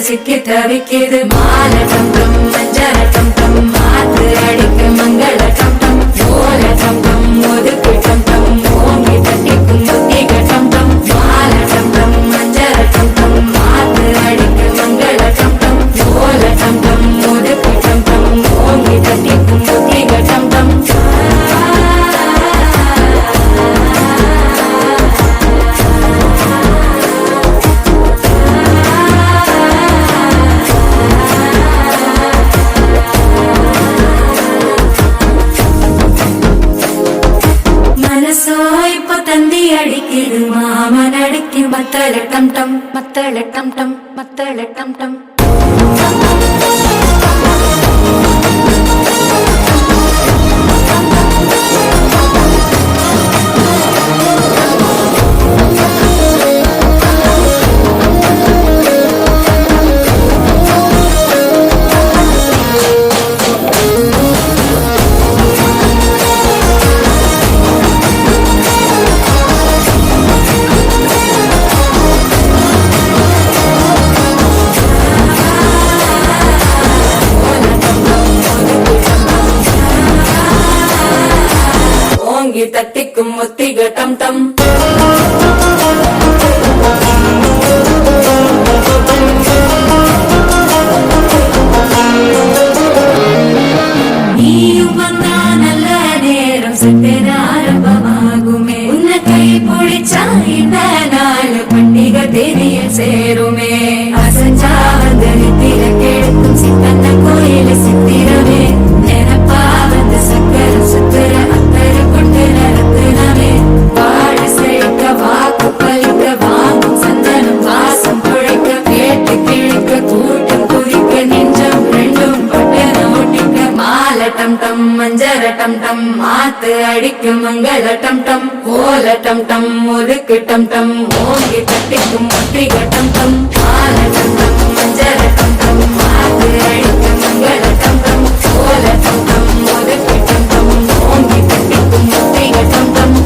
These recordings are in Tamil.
சிக்கி தவிக்கிது மால டம் டம் மஞ்சள டம் டம் மாத்து அடிக்க மங்கள டம் டம் ஓல டம் டம் ஒதுக்கு டம் டம் ஓங்கி தட்டிக்கும் முத்திக டம் டம் மால டம் டம் மஞ்சள டம் டம் மாத்து அடிக்க மங்கள டம் டம் ஓல டம் டம் ஒதுக்கு டம் டம் ஓங்கி தட்டிக்கும் முத்திக டம் டம் அடிக்குது மாமன் அடிக்கு மத்தள டம் டம் மத்தள டம் டம் மத்தள டம் டம் தட்டிக்கும் முத்திக டம் டம் நீயும் வந்தா நல்ல நேரம் சட்டென ஆரம்பமாகுமே உன்ன கை பிடிச்சா இந்த நாள் பண்டிகை தேதிய சேருமே அசஞ்சா வந்து நித்திர கெடுக்கும் சித்தன்ன கோயில சித்திரமே நினைப்பா வந்து சக்கர சுத்துற அத்தர கொண்டு நடத்துனவே வாழ செழிக்க வாக்கு பலிக்க வாங்கும் சந்தனம் வாசம் குழைக்க கேட்டு கிழிக்க கூட்டம் குதிக்க நெஞ்சம் ரெண்டும் பட்டன ஒட்டிக்க மால டம் டம் மஞ்சர டம் டம் மாத்து அடிக்கும் மங்கள டம் டம் கோல டம் டம் ஒதுக்கு டம் டம் ஓங்கி தட்டிக்கும் முத்திக டம் டம் மால டம் டம் மஞ்சர டம் டம் மாத்து அடிக்கும் மங்கள டம் டம் கோல டம் டம் ஒதுக்கு டம் டம் ஓங்கி தட்டிக்கும் முத்திக டம் டம்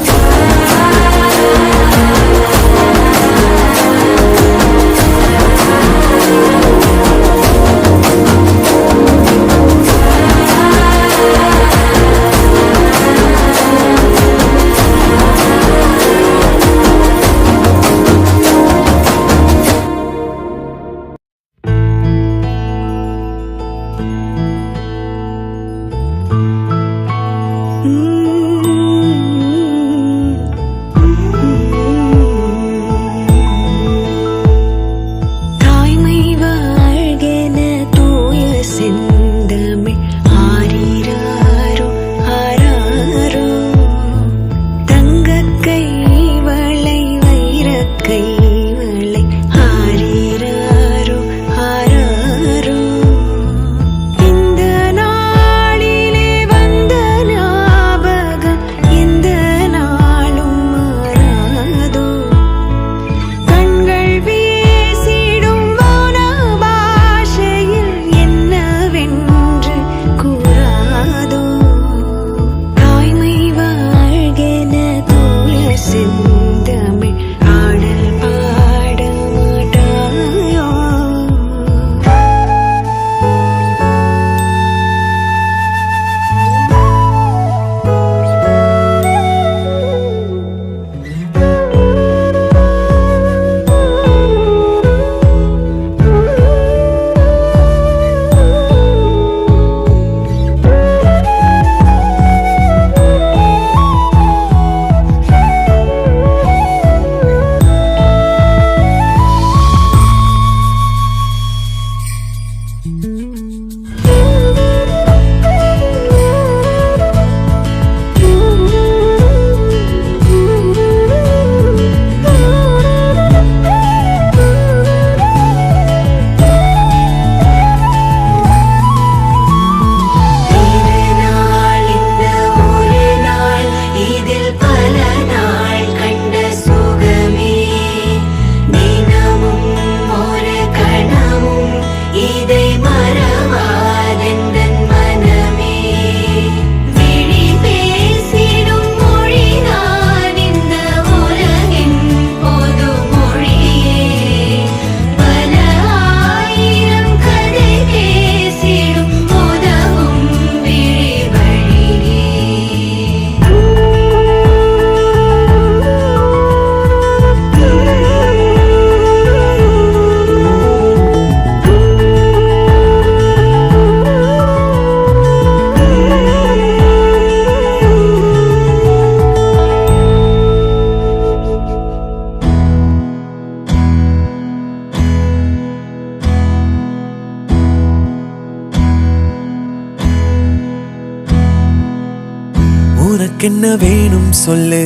உனக்கென்ன வேணும் சொல்லு,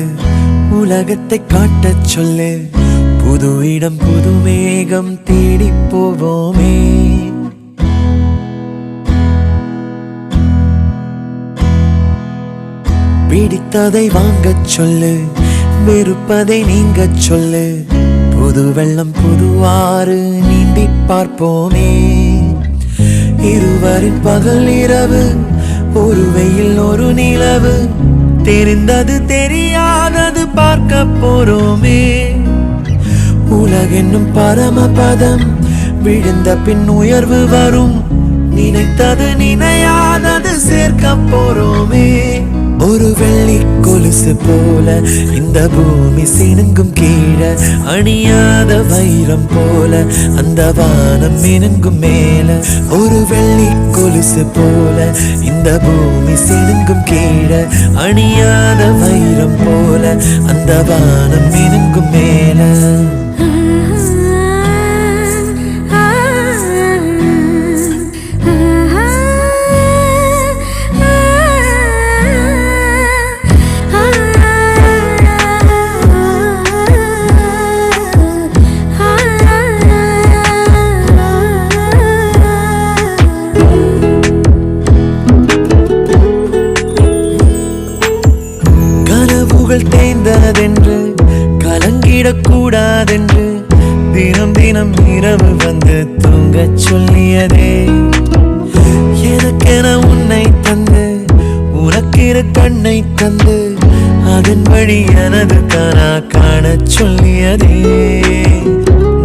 உலகத்தை காட்டச் சொல்லு. புது இடம் புது மேகம் தேடி போவோமே. பிடித்ததை வாங்கச் சொல்லு, வெறுப்பதை நீங்கச் சொல்லு. புது வெள்ளம் புது ஆறு நீந்தி பார்ப்போமே. இருவரின் பகல் இரவு, ஒரு வெயில் ஒரு நிலவு. தெரிந்தது தெரியாதது பார்க்க போறோமே. உலகென்னும் பரமபதம், விழுந்த பின் உயர்வு வரும். நினைத்தது நினையாதது சேர்க்க போறோமே. ஒரு வெள்ளி கொலுசு போல இந்த பூமி சினுங்கும் கீழே, அணியாத வைரம் போல அந்த வானம் மினுங்கும் மேல. ஒரு வெள்ளி கொலுசு போல இந்த பூமி சினுங்கும் கீழே, அணியாத வைரம் போல அந்த வானம் மினுங்கும் மேல. தேய்ந்ததென்று கலங்கிடக்கூடாதென்று தினம் தினம் இரவு வந்து தூங்கச் சொல்லியதே. எனக்கென உன்னை தந்து உனக்கிற கண்ணை தந்து அதன் வழி எனது கனா காணச் சொல்லியதே.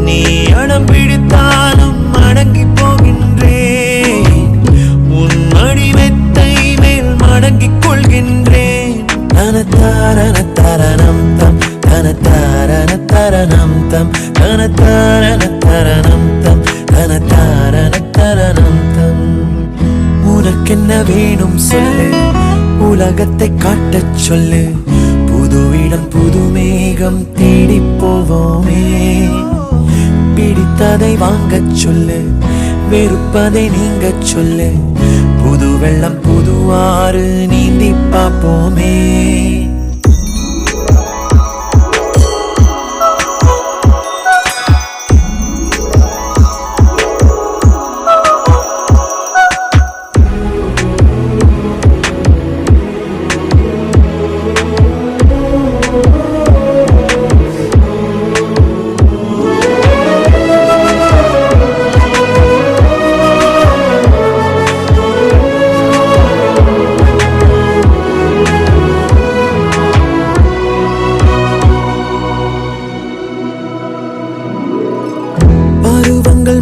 நீ அடம் பிடித்தாலும் அடங்கி போகின்றேன், உன் மடி மெத்தை மேல் மடங்கிக் கொள்கின்றேன். தனத்தாரண தரணம் தம், தனத்தாரண தரணம் தம், தனத்தாரண தரணம் தம், தனத்தாரண தரணம் தம். உனக்கென்ன வேணும் சொல்லு, உலகத்தை காட்டச் சொல்லு. புது இடம் புது மேகம் தேடி போவோமே. பிடித்ததை வாங்கச் சொல்லு, வெறுப்பதை நீங்கச் சொல்லு. புது வெள்ளம் புது ஆறு நீந்தி பார்ப்போமே.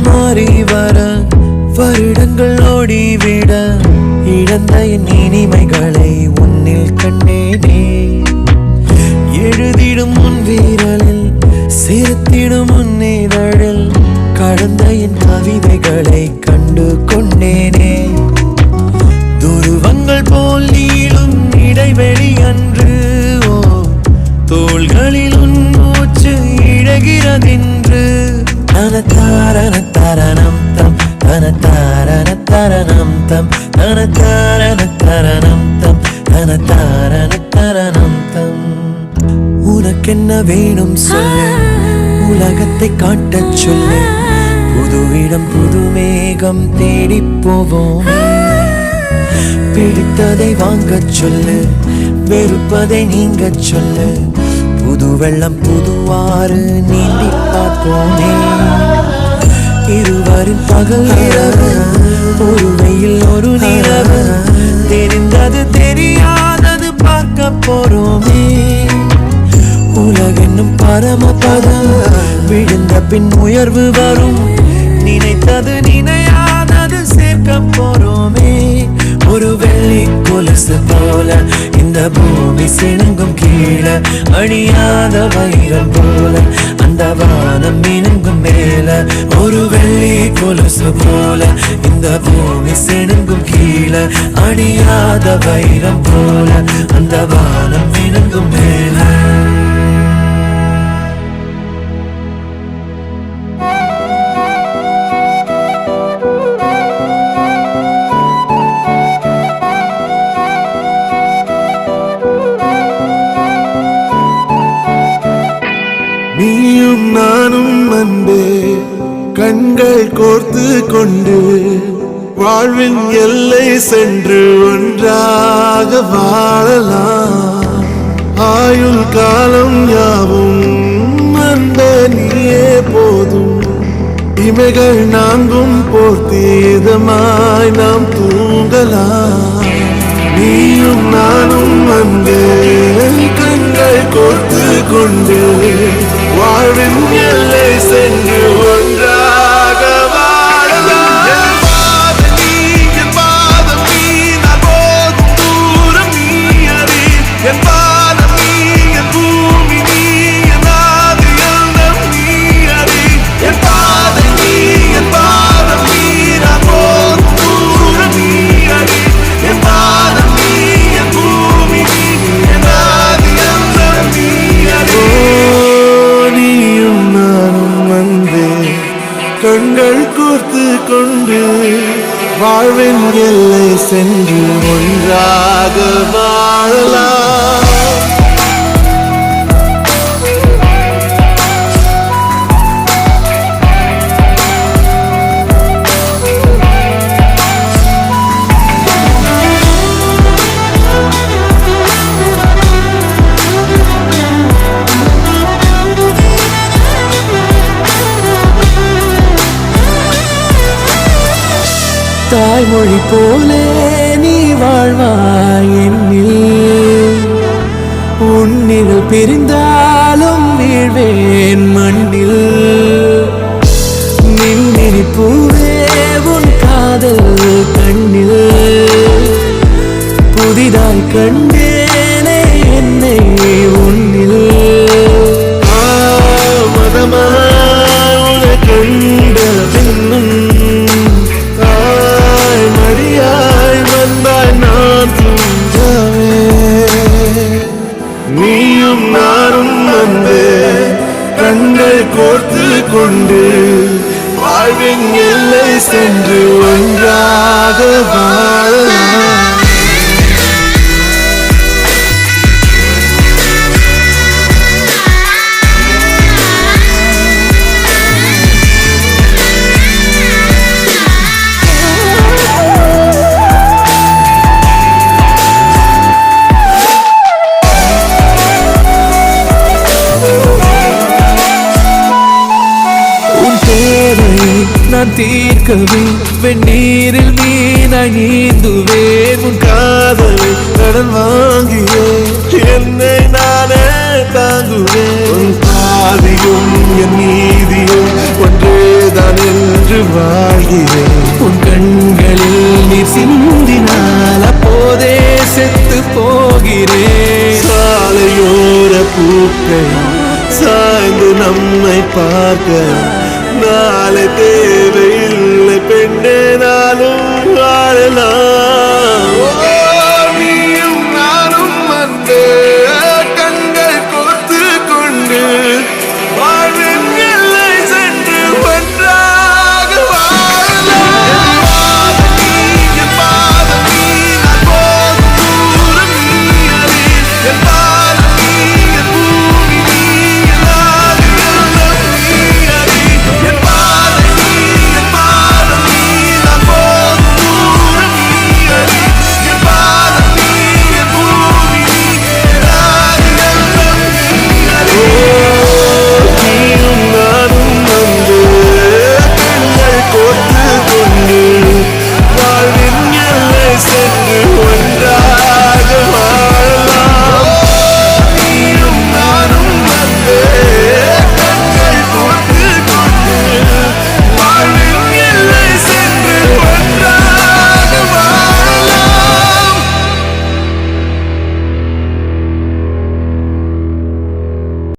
மாறி வர வருடங்கள் ஓடிவிட, இழந்த என் இனிமைகளை உன்னில் கண்டேனே. எழுதிடும் உன் வீரலில் சேர்த்திடும் உன் இதழில் கடந்த என் கவிதைகளை கண்டு கொண்டேனே. துருவங்கள் போல் நீளும் இடைவெளி அன்று, ஓ தோள்களில் உன் மூச்சு இழகிறதென்று. தனத்தாரண தரணம் தம், தனத்தாரண தரணம் தம், தனத்தாரண தரணம் தம், தனத்தாரண தரணம் தம். உனக்கென்ன வேணும் சொல்லு, உலகத்தை காட்டச் சொல்லு. புது இடம் புது மேகம் தேடி போவோம். பிடித்ததை வாங்கச் சொல்லு, வெறுப்பதை நீங்கச் சொல்லு. புது வெள்ளம் புது ஆறு நீந்தி பார்ப்போமே. இருவரின் பகல் இரவு, ஒரு வெயில் ஒரு நிலவு. தெரிந்தது தெரியாதது பார்க்க போறோமே. உலகென்னும் பரமபதம், விழுந்த பின் உயர்வு வரும். நினைத்தது நினையாதது சேர்க்க போறோமே. ஒரு வெள்ளி கொலுசு போல இந்த பூமி சினுங்கும் கீழே, அணியாத வைரம் போல அந்த வானம் மினுங்கும் மேல. ஒரு வெள்ளி கொலுசு போல இந்த பூமி சினுங்கும் கீழே, அணியாத வைரம் போல அந்த வானம் மினுங்கும் மேல. கொண்டு வாழ்வின் எல்லை சென்று ஒன்றாக வாழலாம். ஆயுள் காலம் யாவும் அந்த நீயே போதும். இமைகள் நான்கும் போர்த்தி இதமாய் நாம் தூங்கலாம். நீயும் நானும் வந்து கண்கள் கோர்த்து கொண்டு வாழ்வின் எல்லை சென்று ஒன்றாக வாழலாம். என் பாதம் நீ, என் பாதம் நீ, நான் போகும் தூரம் நீ அறி. என் பாதம் நீ, என் பூமி நீ, என் ஆதி எல்லாம் நீ அறி. என் பாதம் நீ, என் பாதம் நீ, நான் போகும் தூரம் நீ அறி. என் பாதம் நீ, என் பூமி நீ, என் ஆதி எல்லாம் நீ அறி. நீயும் நானும் வந்தே கண்கள் கோர்த்து கொண்டு வாழ்வின் எல்லை சென்று ஒன்றாக வாழலாம். தாய்மொழி போலே நீ வாழ்வாய் என்னில். உன்னில் பிரிந்தாலும் வீழ்வேன் மண்ணில். நின்னினி பூவே உன் காதல் கண்ணில். புதிதாய் கண்டேனே என்னை உன்னில். மதமாய் கண்ட பின்னும் மரியாய் வந்தாய் நான் தூங்கவே. நீயும் நானும் வந்து கண்கள் கோர்த்து கொண்டு வாழ்வின் எல்லை சென்று ஒன்றாக வாழலாம். நான் தீர்க்கவே வெந்நீரில் மீனாய் நீந்துவேன். உன் காதலை கடன் வாங்கியே என்னை நானே தாங்குவேன். உன் பாதியும் என் நீதியும் ஒன்றேதான் என்று வாழ்கிறேன். உன் கண்களில் நீர் சிந்தினால் அப்போதே செத்து போகிறேன். சாலையோர பூக்கள் சாய்ந்து நம்மை பார்க்க நாளை தேவையில்லை பெண்ணே நாளும் வாழலாம்.